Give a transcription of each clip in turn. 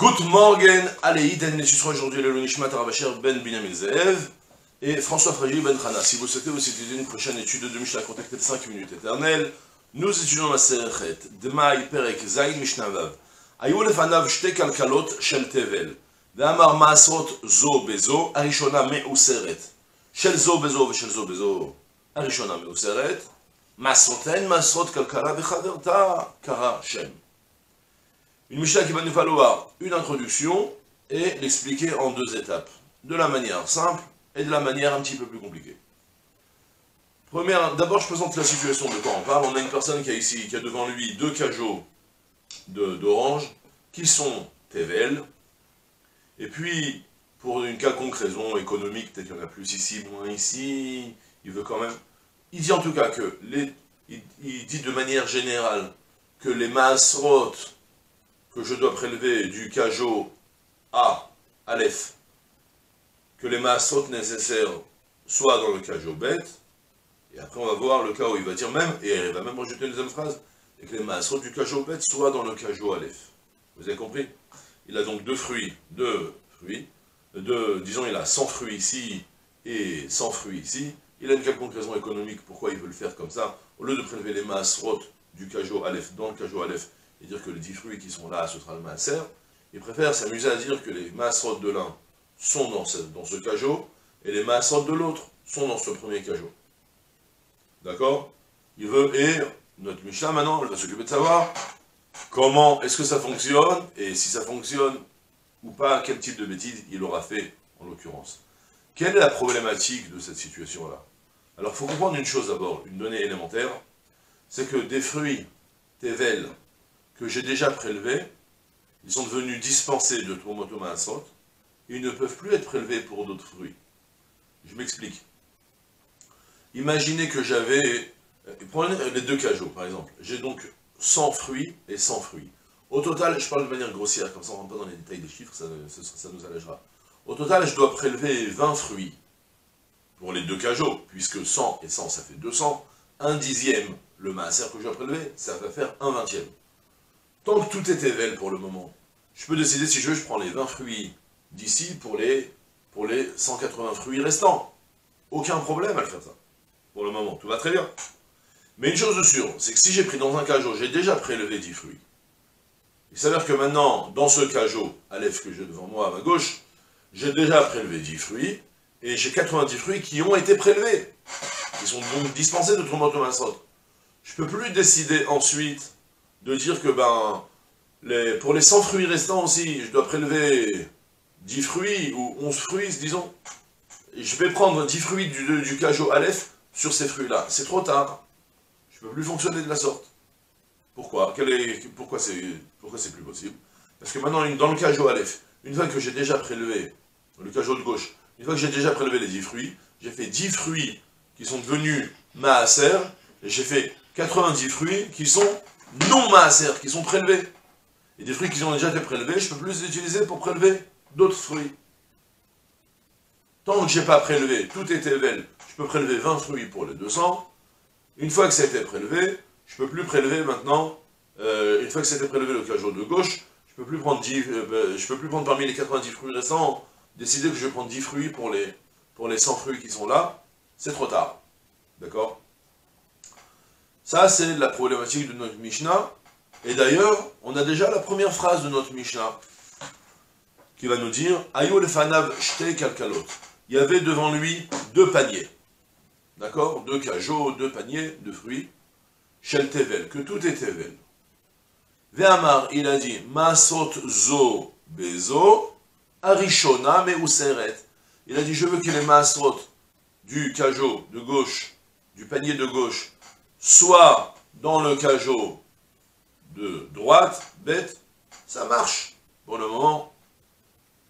Good morning, allez, Iden, les sera aujourd'hui le Nishmat Arabacher Ben Binyamin Zeev et François Frégy Ben Khana. Si vous souhaitez aussi étudier une prochaine étude de Mishnah, contactez 5 minutes éternelles. Nous étudions la Serechet, Demaï Perek Zayin Mishnah Vav. Ayou lefanav shte kalkalot shel tevel. Ve'amar ma'asrot zo bezo, arishona me'useret. Shel zo bezo ve'shel zo bezo, arishona me'useret. Masroten masrot kalkala ve'chaverta kara shem. Une Mishnah qui va nous falloir une introduction et l'expliquer en deux étapes, de la manière simple et de la manière un petit peu plus compliquée. D'abord je présente la situation de quoi on parle. On a une personne qui a devant lui deux cajots d'orange qui sont Tevel, et puis pour une quelconque raison économique, peut-être qu'il y en a plus ici, moins ici, il veut quand même... Il dit en tout cas que, il dit de manière générale que les Maasrot que je dois prélever du cajot A, Aleph, que les Maasrot nécessaires soient dans le cajot bête, et après on va voir le cas où il va dire même, et il va même rajouter une deuxième phrase, et que les Maasrot du cajot bête soient dans le cajot Aleph. Vous avez compris? Il a donc disons il a 100 fruits ici, et 100 fruits ici. Il a une quelconque raison économique pourquoi il veut le faire comme ça, au lieu de prélever les Maasrot du cajot Aleph dans le cajot Aleph, et dire que les 10 fruits qui sont là, ce sera le maaser, il préfère s'amuser à dire que les maasrot de l'un sont dans ce cajot, et les maasrot de l'autre sont dans ce premier cajot. D'accord? Il veut, et notre Mishnah maintenant, elle va s'occuper de savoir comment est-ce que ça fonctionne, et si ça fonctionne ou pas, quel type de bêtise il aura fait, en l'occurrence. Quelle est la problématique de cette situation-là? Alors, il faut comprendre une chose d'abord, une donnée élémentaire, c'est que des fruits, tevel, que j'ai déjà prélevés, ils sont devenus dispensés de Trumoto Maasrot, ils ne peuvent plus être prélevés pour d'autres fruits. Je m'explique. Imaginez que j'avais... Prenez les deux cajots, par exemple. J'ai donc 100 fruits et 100 fruits. Au total, je parle de manière grossière, comme ça on ne rentre pas dans les détails des chiffres, ça nous allégera. Au total, je dois prélever 20 fruits pour les deux cajots, puisque 100 et 100, ça fait 200. Un dixième, le maaser que je dois prélever, ça va faire un vingtième. Tant que tout est ével pour le moment, je peux décider si je veux, je prends les 20 fruits d'ici pour les 180 fruits restants. Aucun problème à le faire ça. Pour le moment, tout va très bien. Mais une chose de sûre, c'est que si j'ai pris dans un cajot, j'ai déjà prélevé 10 fruits. Il s'avère que maintenant, dans ce cajot, Aleph que j'ai devant moi à ma gauche, j'ai déjà prélevé 10 fruits, et j'ai 90 fruits qui ont été prélevés, qui sont donc dispensés de Trumoto Maasrot. Je ne peux plus décider ensuite de dire que pour les 100 fruits restants aussi, je dois prélever 10 fruits, ou 11 fruits, disons. Je vais prendre 10 fruits du cajot Aleph sur ces fruits-là. C'est trop tard. Je ne peux plus fonctionner de la sorte. Pourquoi? Pourquoi c'est plus possible? Parce que maintenant, dans le cajot Aleph, une fois que j'ai déjà prélevé, le cajot de gauche, une fois que j'ai déjà prélevé les 10 fruits, j'ai fait 10 fruits qui sont devenus maaser, et j'ai fait 90 fruits qui sont non maaser, qui sont prélevés. Et des fruits qui ont déjà été prélevés, je ne peux plus les utiliser pour prélever d'autres fruits. Tant que je n'ai pas prélevé, tout est ével, je peux prélever 20 fruits pour les 200. Une fois que ça a été prélevé, je ne peux plus prélever maintenant, une fois que ça a été prélevé le cajot de gauche, je ne peux plus prendre parmi les 90 fruits restants, décider que je vais prendre 10 fruits pour les 100 fruits qui sont là, c'est trop tard. D'accord? Ça, c'est la problématique de notre Mishnah. Et d'ailleurs, on a déjà la première phrase de notre Mishnah, qui va nous dire « Ayu lefanav shte kalkalot ». Il y avait devant lui deux paniers. D'accord? Deux cajots, deux paniers de fruits. Shel tevel, que tout est tevel. Ve'amar, il a dit « Masot zo bezo, arishona me'useret ». Il a dit « Je veux que les masrot du cajot de gauche, du panier de gauche, soit dans le cajot de droite, bête, ça marche. Pour le moment,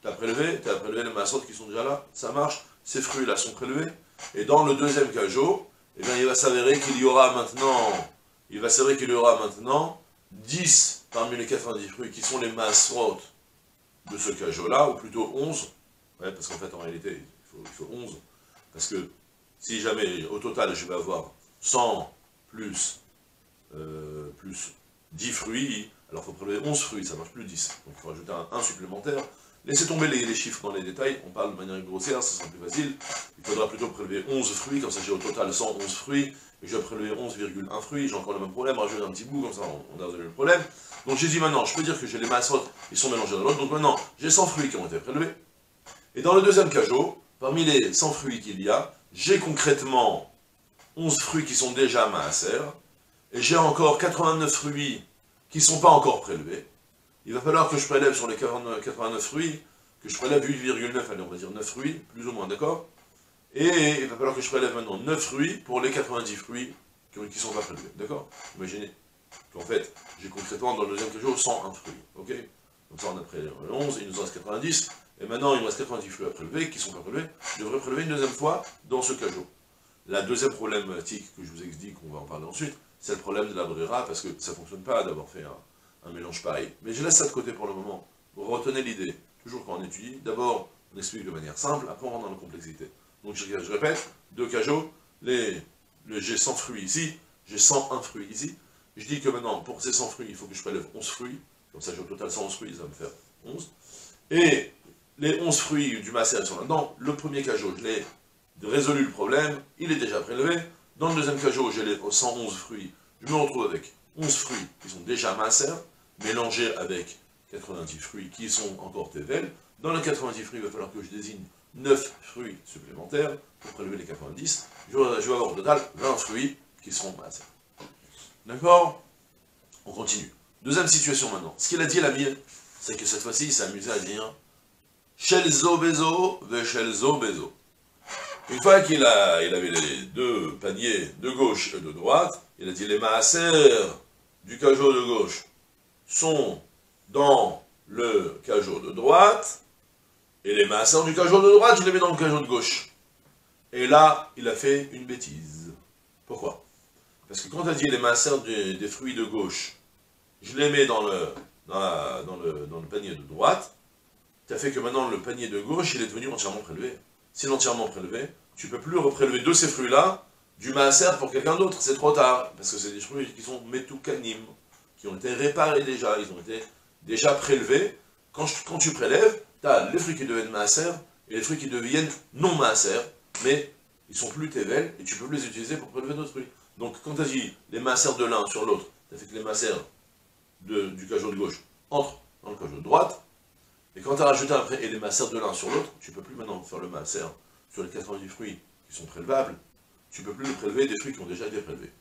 tu as prélevé les maasrot qui sont déjà là, ça marche, ces fruits-là sont prélevés. Et dans le deuxième cajot, eh bien, il va s'avérer qu'il y aura maintenant 10 parmi les 90 fruits qui sont les maasrot de ce cajot-là, ou plutôt 11, ouais, parce qu'en fait, en réalité, il faut 11, parce que si jamais, au total, je vais avoir 100 plus 10 fruits, Alors il faut prélever 11 fruits, ça marche plus 10. Donc il faut rajouter un 1 supplémentaire. Laissez tomber les chiffres dans les détails, on parle de manière grossière, ça sera plus facile. Il faudra plutôt prélever 11 fruits, comme ça j'ai au total 111 fruits, et je vais prélever 11,1 fruits, j'ai encore le même problème, rajouter un petit bout, comme ça on a résolu le problème. Donc j'ai dit maintenant, je peux dire que j'ai les maasrot, ils sont mélangés dans l'autre, donc maintenant j'ai 100 fruits qui ont été prélevés. Et dans le deuxième cajot, parmi les 100 fruits qu'il y a, j'ai concrètement 11 fruits qui sont déjà maaser, et j'ai encore 89 fruits qui ne sont pas encore prélevés. Il va falloir que je prélève sur les 89 fruits, que je prélève 8,9, allez on va dire 9 fruits, plus ou moins, d'accord? Et il va falloir que je prélève maintenant 9 fruits pour les 90 fruits qui ne sont pas prélevés, d'accord? Imaginez qu'en fait, j'ai concrètement dans le deuxième cajot 101 fruits, ok? Comme ça on a prélevé 11, il nous en reste 90, et maintenant il me reste 90 fruits à prélever, qui ne sont pas prélevés, je devrais prélever une deuxième fois dans ce cajot. La deuxième problématique que je vous ai dit, qu'on va en parler ensuite, c'est le problème de la brera, parce que ça ne fonctionne pas d'avoir fait un mélange pareil. Mais je laisse ça de côté pour le moment. Vous retenez l'idée, toujours quand on étudie, d'abord on explique de manière simple, après on rentre dans la complexité. Donc je répète, deux cajots, j'ai 100 fruits ici, j'ai 101 fruits ici. Je dis que maintenant, pour ces 100 fruits, il faut que je prélève 11 fruits, comme ça j'ai au total 111 fruits, ça va me faire 11. Et les 11 fruits du maaser sont là-dedans. Le premier cajot, je l'ai résolu le problème, il est déjà prélevé. Dans le deuxième cajot, j'ai les 111 fruits, je me retrouve avec 11 fruits qui sont déjà maaser, mélangés avec 90 fruits qui sont encore tevel. Dans les 90 fruits, il va falloir que je désigne 9 fruits supplémentaires pour prélever les 90. Je vais avoir au total 20 fruits qui seront maaser. D'accord? On continue. Deuxième situation maintenant. Ce qu'il a dit l'ami, c'est que cette fois-ci, il s'est amusé à dire Shelzo Bezo ve Shelzo Bezo. Une fois qu'il avait les deux paniers de gauche et de droite, il a dit les maaser du cajot de gauche sont dans le cajot de droite, et les maaser du cajot de droite, je les mets dans le cajot de gauche. Et là, il a fait une bêtise. Pourquoi? Parce que quand tu as dit les maaser des fruits de gauche, je les mets dans le panier de droite, tu as fait que maintenant le panier de gauche, il est devenu entièrement prélevé. S'il est entièrement prélevé, tu ne peux plus reprélever de ces fruits-là du maaser pour quelqu'un d'autre, c'est trop tard, parce que c'est des fruits qui sont metukanim, qui ont été réparés déjà, ils ont été déjà prélevés. Quand tu prélèves, tu as les fruits qui deviennent maaser et les fruits qui deviennent non maaser, mais ils sont plus tevel et tu peux plus les utiliser pour prélever d'autres fruits. Donc quand tu as dit les maaser de l'un sur l'autre, tu as fait que les maaser du cajot de gauche entrent dans le cajot de droite, et quand tu as rajouté après et les maaser de l'un sur l'autre, tu ne peux plus maintenant faire le maaser sur les 90 fruits qui sont prélevables, tu ne peux plus les prélever des fruits qui ont déjà été prélevés.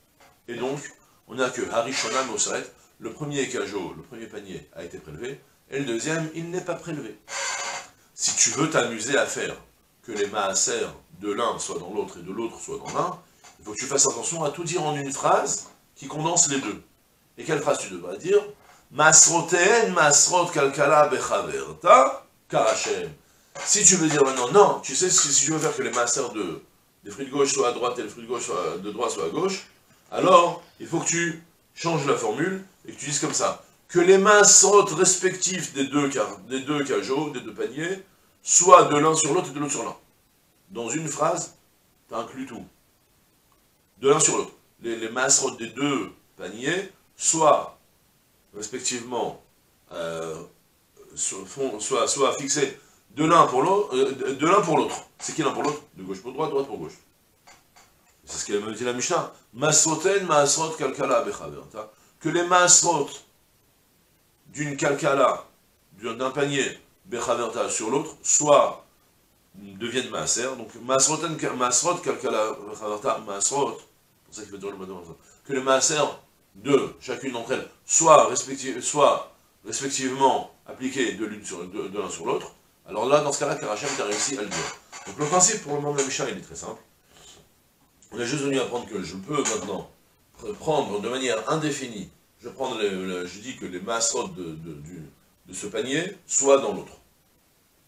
Et donc, on n'a que Harishona Mosret, le premier cajot, le premier panier a été prélevé, et le deuxième, il n'est pas prélevé. Si tu veux t'amuser à faire que les maaser de l'un soient dans l'autre et de l'autre soient dans l'un, il faut que tu fasses attention à tout dire en une phrase qui condense les deux. Et quelle phrase tu devras dire? Masroten, masrot kalkala bechaverta, karachem. Si tu veux dire maintenant, non, tu sais, si tu veux faire que les maaser des fruits de gauche soient à droite et les fruits de droite soient à gauche, alors il faut que tu changes la formule et que tu dises comme ça. Que les maaserot respectifs des deux cajots, des deux paniers, soient de l'un sur l'autre et de l'autre sur l'un. Dans une phrase, tu inclus tout. De l'un sur l'autre. Les maaserot des deux paniers soient respectivement soient fixés de l'un pour l'autre. C'est qui l'un pour l'autre? De gauche pour droite, droite pour gauche. C'est ce qu'elle me dit la Mishnah. Masroten, masrot, kalkala, bechaverta. Que les masrot d'une kalkala, d'un panier, bechaverta sur l'autre, soit deviennent maaser. Donc masroten, masrot, kalkala, bechaverta, masrot. C'est pour ça qu'il fait toujours le mot. Que les maaser de chacune d'entre elles soit respectivement appliquées de l'un sur l'autre. Alors là, dans ce cas-là, Karachem, tu as réussi à le dire. Donc le principe pour le moment de la Mishnah, il est très simple. On est juste venu apprendre que je peux maintenant prendre de manière indéfinie, je dis que les masrots de ce panier soient dans l'autre.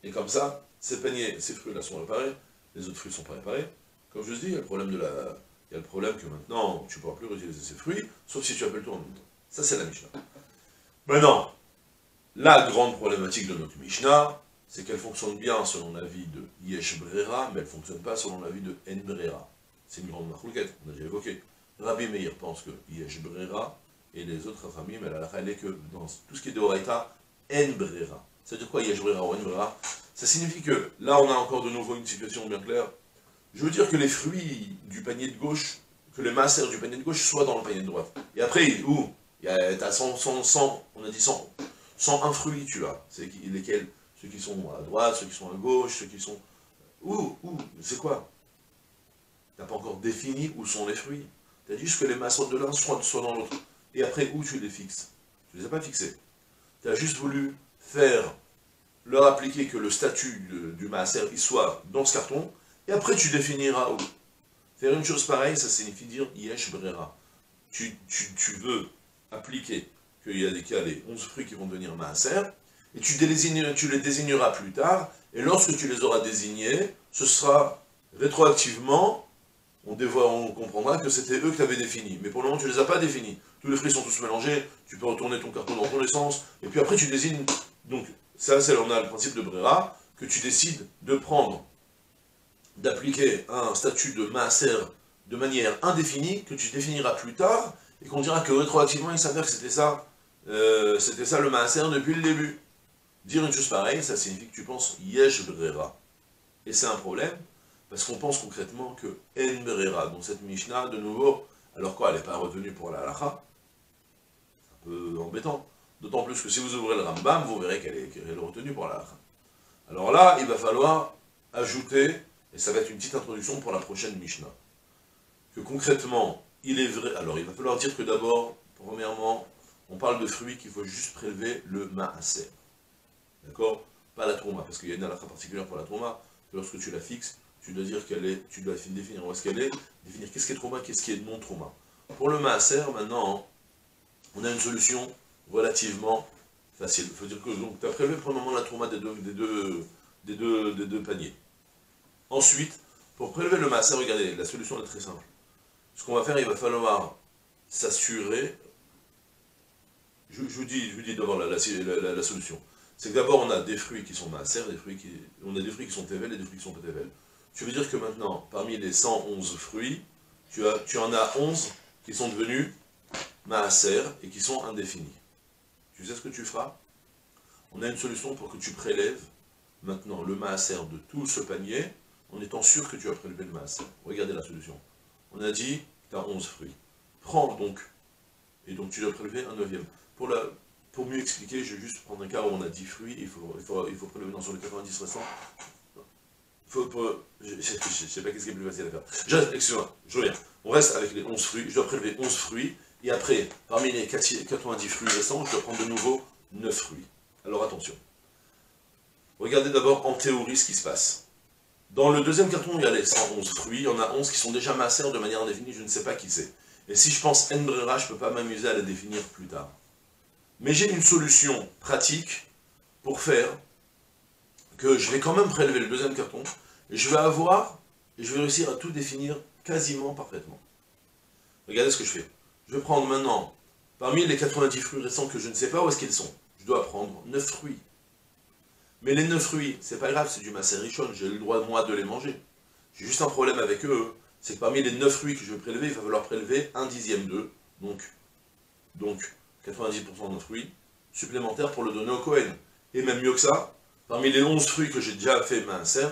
Et comme ça, ces fruits-là sont réparés, les autres fruits ne sont pas réparés. Comme je vous dis, il y a le problème que maintenant, tu ne pourras plus réutiliser ces fruits, sauf si tu appelles tout en même temps. Ça, c'est la Mishnah. Maintenant, la grande problématique de notre Mishnah, c'est qu'elle fonctionne bien selon l'avis de Yesh Brera, mais elle ne fonctionne pas selon l'avis de En Brera. C'est une grande marrouquette, on a déjà évoqué. Rabbi Meir pense que Yesh Brera, Et les autres familles, mais la halakha, elle est que dans tout ce qui est de Horaïta, en brera. Ça veut dire quoi, yesh brera ou en brera? Ça signifie que, là on a encore de nouveau une situation bien claire. Je veux dire que les fruits du panier de gauche, que les masseurs du panier de gauche soient dans le panier de droite. Et après, où t'as 100, on a dit 101 fruits, tu as. C'est lesquels? Ceux qui sont à droite, ceux qui sont à gauche, ceux qui sont... Où c'est quoi? T'as pas encore défini où sont les fruits. T'as dit juste que les masseurs de l'un soient dans l'autre. Et après, où tu les fixes? Tu les as pas fixés. Tu as juste voulu leur appliquer que le statut du maaser il soit dans ce carton, et après tu définiras où. Faire une chose pareille, ça signifie dire yesh brera. Tu veux appliquer qu'il y a des cas, les 11 fruits qui vont devenir maaser, et tu les désigneras plus tard, et lorsque tu les auras désignés, ce sera rétroactivement, on comprendra que c'était eux que tu avais définis. Mais pour le moment, tu ne les as pas définis. Tous les fruits sont tous mélangés, tu peux retourner ton carton dans tous les sens, et puis après tu désignes. Donc, ça, on a le principe de Brera, que tu décides de prendre, d'appliquer un statut de maaser de manière indéfinie, que tu définiras plus tard, et qu'on dira que rétroactivement, il s'avère que c'était ça le maaser depuis le début. Dire une chose pareille, ça signifie que tu penses yesh brera. Et c'est un problème, parce qu'on pense concrètement que en brera, donc cette Mishnah, de nouveau, alors quoi, elle n'est pas retenue pour la halakha? C'est un peu embêtant. D'autant plus que si vous ouvrez le Rambam, vous verrez qu'elle est retenue pour la halakha. Alors là, il va falloir ajouter, et ça va être une petite introduction pour la prochaine Mishnah, que concrètement, il est vrai, alors il va falloir dire que d'abord, premièrement, on parle de fruits qu'il faut juste prélever le maaser. D'accord? Pas la trouma, parce qu'il y a une halakha particulière pour la trouma, que lorsque tu la fixes, tu dois dire qu'elle est, tu dois définir où est-ce qu'elle est, définir qu'est-ce qui est trouma, qu'est-ce qui est non trouma. Pour le maaser, maintenant, on a une solution relativement facile. Il faut dire que tu as prélevé pour le moment la trouma des deux paniers. Ensuite, pour prélever le maaser, regardez, la solution est très simple. Ce qu'on va faire, il va falloir s'assurer. Je vous dis d'abord la solution. C'est que d'abord on a des fruits qui sont maaser, on a des fruits qui sont tevel et des fruits qui sont pas tevel. Tu veux dire que maintenant, parmi les 111 fruits, tu en as 11 qui sont devenus maaser et qui sont indéfinis. Tu sais ce que tu feras? On a une solution pour que tu prélèves maintenant le maaser de tout ce panier, en étant sûr que tu as prélevé le maaser. Regardez la solution. On a dit que tu as 11 fruits. Prends donc, et donc tu dois prélever un neuvième. Pour mieux expliquer, je vais juste prendre un cas où on a 10 fruits, il faut prélever sur les 90 restants. Je ne sais pas qu'est-ce qui est plus facile à faire. Excuse-moi, je reviens. On reste avec les 11 fruits, je dois prélever 11 fruits, et après, parmi les 90 fruits restants, je dois prendre de nouveau 9 fruits. Alors attention. Regardez d'abord en théorie ce qui se passe. Dans le deuxième carton, il y a les 111 fruits, il y en a 11 qui sont déjà maaser de manière indéfinie, je ne sais pas qui c'est. Et si je pense en brera, je ne peux pas m'amuser à les définir plus tard. Mais j'ai une solution pratique pour faire que je vais quand même prélever le deuxième carton, et je vais réussir à tout définir quasiment parfaitement. Regardez ce que je fais. Je vais prendre maintenant, parmi les 90 fruits restants que je ne sais pas où est-ce qu'ils sont, je dois prendre 9 fruits. Mais les 9 fruits, c'est pas grave, c'est du maaser rishon, j'ai le droit moi de les manger. J'ai juste un problème avec eux, c'est que parmi les 9 fruits que je vais prélever, il va falloir prélever un dixième d'eux, donc 90% de fruits supplémentaires pour le donner au Kohen. Et même mieux que ça, parmi les 11 fruits que j'ai déjà fait maaser,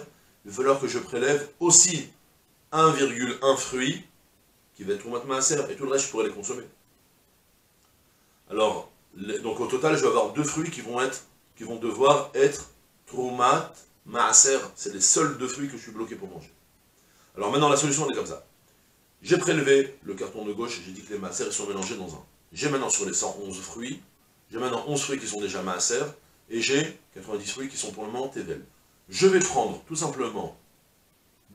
il va falloir que je prélève aussi 1,1 fruit qui va être troumat maaser, et tout le reste je pourrais les consommer. Alors, donc au total, je vais avoir 2 fruits qui vont devoir être troumat maaser. C'est les seuls 2 fruits que je suis bloqué pour manger. Alors maintenant, la solution elle est comme ça. J'ai prélevé le carton de gauche, et j'ai dit que les maaser sont mélangés dans un. J'ai maintenant sur les 111 fruits, j'ai maintenant 11 fruits qui sont déjà maaser, et j'ai 90 fruits qui sont pour le moment tevel. Je vais prendre tout simplement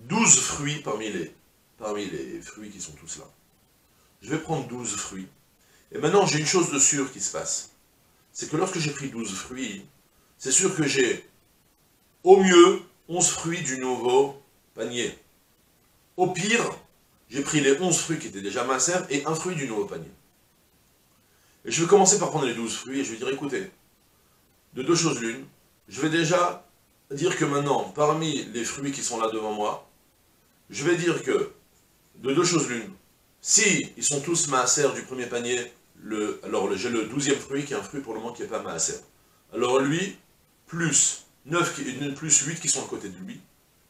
12 fruits parmi les fruits qui sont tous là. Je vais prendre 12 fruits. Et maintenant, j'ai une chose de sûre qui se passe. C'est que lorsque j'ai pris 12 fruits, c'est sûr que j'ai au mieux 11 fruits du nouveau panier. Au pire, j'ai pris les 11 fruits qui étaient déjà maaser et un fruit du nouveau panier. Et je vais commencer par prendre les 12 fruits et je vais dire, écoutez, de deux choses l'une, je vais déjà dire que maintenant, parmi les fruits qui sont là devant moi, je vais dire que, de deux choses l'une, si ils sont tous maaser du premier panier, alors j'ai le 12e fruit qui est un fruit pour le moment qui n'est pas maaser. Alors lui, plus 9, plus 8 qui sont à côté de lui,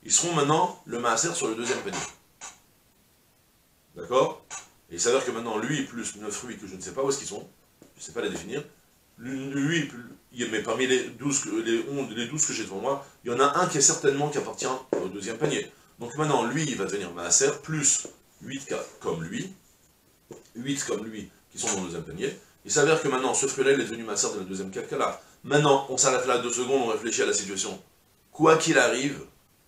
ils seront maintenant le maaser sur le deuxième panier. D'accord? Et il s'avère que maintenant, lui, plus 9 fruits que je ne sais pas où est-ce qu'ils sont, je ne sais pas les définir, lui, mais parmi les 12 que j'ai devant moi, il y en a un qui est certainement qui appartient au deuxième panier. Donc maintenant, lui, il va devenir maaser, plus 8 comme lui, 8 comme lui, qui sont dans le deuxième panier. Il s'avère que maintenant, ce fruit-là, il est devenu maaser dans le deuxième calcala. Maintenant, on s'arrête là 2 secondes, on réfléchit à la situation. Quoi qu'il arrive,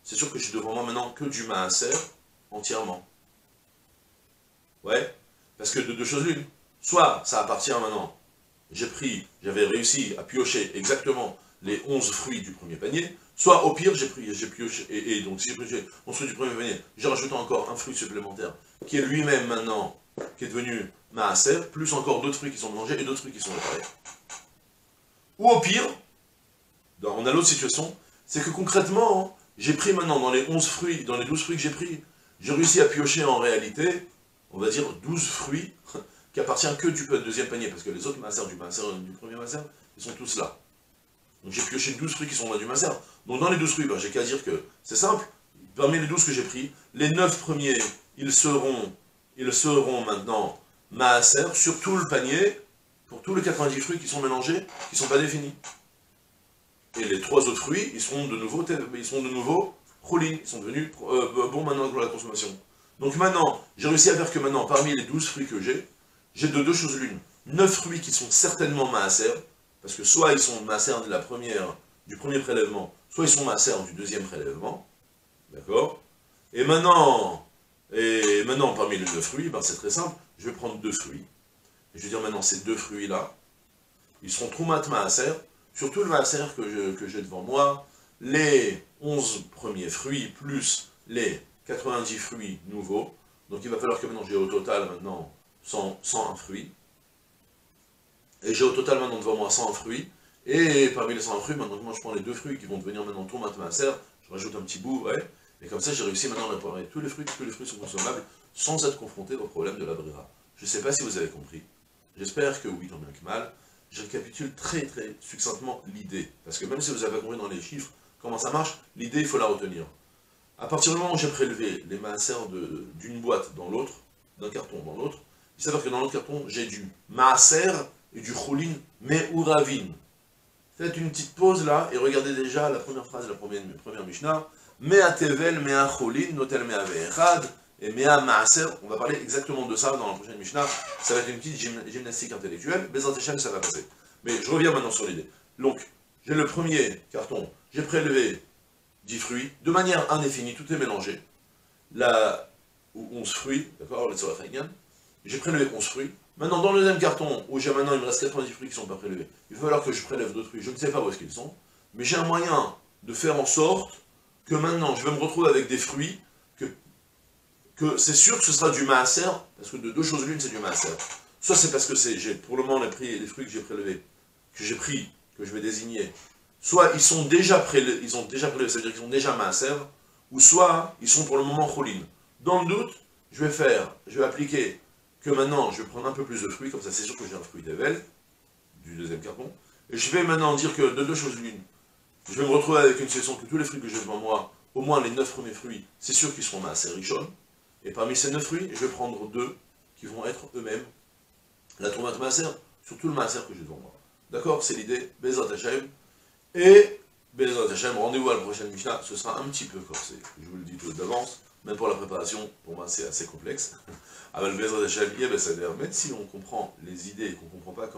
c'est sûr que je suis devant moi maintenant que du maaser entièrement. Ouais, parce que de deux choses l'une. Soit ça appartient maintenant, j'avais réussi à piocher exactement les 11 fruits du premier panier, soit au pire, j'ai pioché, et donc si j'ai pioché 11 fruits du premier panier, j'ai rajouté encore un fruit supplémentaire, qui est lui-même maintenant, qui est devenu maaser, plus encore d'autres fruits qui sont mélangés et d'autres fruits qui sont réparés. Ou au pire, on a l'autre situation, c'est que concrètement, j'ai pris maintenant dans les 11 fruits, dans les 12 fruits que j'ai pris, j'ai réussi à piocher en réalité, on va dire 12 fruits, qui appartiennent que du deuxième panier, parce que les autres maaser du premier maaser, ils sont tous là. Donc j'ai pioché 12 fruits qui sont là du maaser. Donc dans les 12 fruits, ben, j'ai qu'à dire que c'est simple, parmi les 12 que j'ai pris, les 9 premiers, ils seront maintenant maaser sur tout le panier, pour tous les 90 fruits qui sont mélangés, qui ne sont pas définis. Et les 3 autres fruits, ils seront de nouveau choulin, ils sont devenus bons maintenant pour la consommation. Donc maintenant, j'ai réussi à faire que maintenant, parmi les 12 fruits que j'ai de deux choses l'une. 9 fruits qui sont certainement maaser, parce que soit ils sont maaser du premier prélèvement, soit ils sont maaser du deuxième prélèvement. D'accord? Et maintenant, parmi les 9 fruits, ben c'est très simple, je vais prendre 2 fruits. Et je vais dire maintenant, ces 2 fruits-là, ils seront troumat maaser, sur tout le maaser que j'ai devant moi, les 11 premiers fruits, plus les 90 fruits nouveaux. Donc il va falloir que maintenant j'ai au total maintenant 101 fruits. Et j'ai au total maintenant devant moi 100 fruits. Et parmi les 100 fruits, maintenant je prends les 2 fruits qui vont devenir maintenant tomate maaser. Je rajoute un petit bout, ouais. Et comme ça j'ai réussi maintenant à réparer tous les fruits, puisque les fruits sont consommables, sans être confronté au problème de la brira. Je ne sais pas si vous avez compris. J'espère que oui, tant bien que mal. Je récapitule très très succinctement l'idée. Parce que même si vous avez compris dans les chiffres comment ça marche, l'idée il faut la retenir. À partir du moment où j'ai prélevé les maaser d'une boîte dans l'autre, d'un carton dans l'autre, il s'avère que dans l'autre carton, j'ai du maaser et du choulin, mais ou ravin. Faites une petite pause là, et regardez déjà la première phrase de la première Mishnah. Mea tevel, mea choulin, notel mea ve'echad, et mea maaser. On va parler exactement de ça dans la prochaine Mishnah. Ça va être une petite gymnastique intellectuelle, Bezrat Hashem, ça va passer. Mais je reviens maintenant sur l'idée. Donc, j'ai le premier carton, j'ai prélevé 10 fruits, de manière indéfinie, tout est mélangé. Là, ou 11 fruits, d'accord, j'ai prélevé 11 fruits. Maintenant, dans le deuxième carton, où j'ai maintenant, il me reste 90 fruits qui ne sont pas prélevés, il va falloir que je prélève d'autres fruits, je ne sais pas où est-ce qu'ils sont, mais j'ai un moyen de faire en sorte que maintenant, je vais me retrouver avec des fruits, que c'est sûr que ce sera du maaser, parce que de deux choses l'une, c'est du maaser. Soit c'est parce que j'ai pour le moment les fruits que j'ai prélevés, que j'ai pris, que je vais désigner, soit ils sont déjà prélevés, ça veut dire qu'ils sont déjà maaser, ou soit ils sont pour le moment choulin. Dans le doute, je vais appliquer que maintenant je vais prendre un peu plus de fruits, comme ça c'est sûr que j'ai un fruit d'Evel, du deuxième carton, et je vais maintenant dire que de deux choses l'une, je vais me retrouver avec une situation que tous les fruits que j'ai devant moi, au moins les 9 premiers fruits, c'est sûr qu'ils seront maaser richon, et parmi ces 9 fruits, je vais prendre 2 qui vont être eux-mêmes la tomate maaser, sur tout le maaser que j'ai devant moi. D'accord? C'est l'idée, Bezrat Hashem. Et Bezrat Hashem, rendez-vous à la prochaine Mishnah, ce sera un petit peu corsé, je vous le dis tout d'avance, même pour la préparation, pour moi c'est assez complexe. Avec Bezrat Hashem, c'est-à-dire, même si on comprend les idées et qu'on ne comprend pas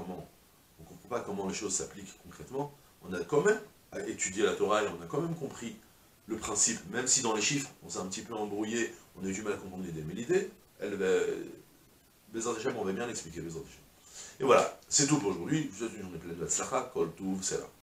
comment les choses s'appliquent concrètement, on a quand même à étudier la Torah et on a quand même compris le principe, même si dans les chiffres, on s'est un petit peu embrouillé, on a eu du mal à comprendre l'idée, mais l'idée, Bezrat Hashem, on va bien l'expliquer, Bezrat Hashem. Et voilà, c'est tout pour aujourd'hui, je vous souhaite une journée pleine de tzlacha, kol tuv, c'est là.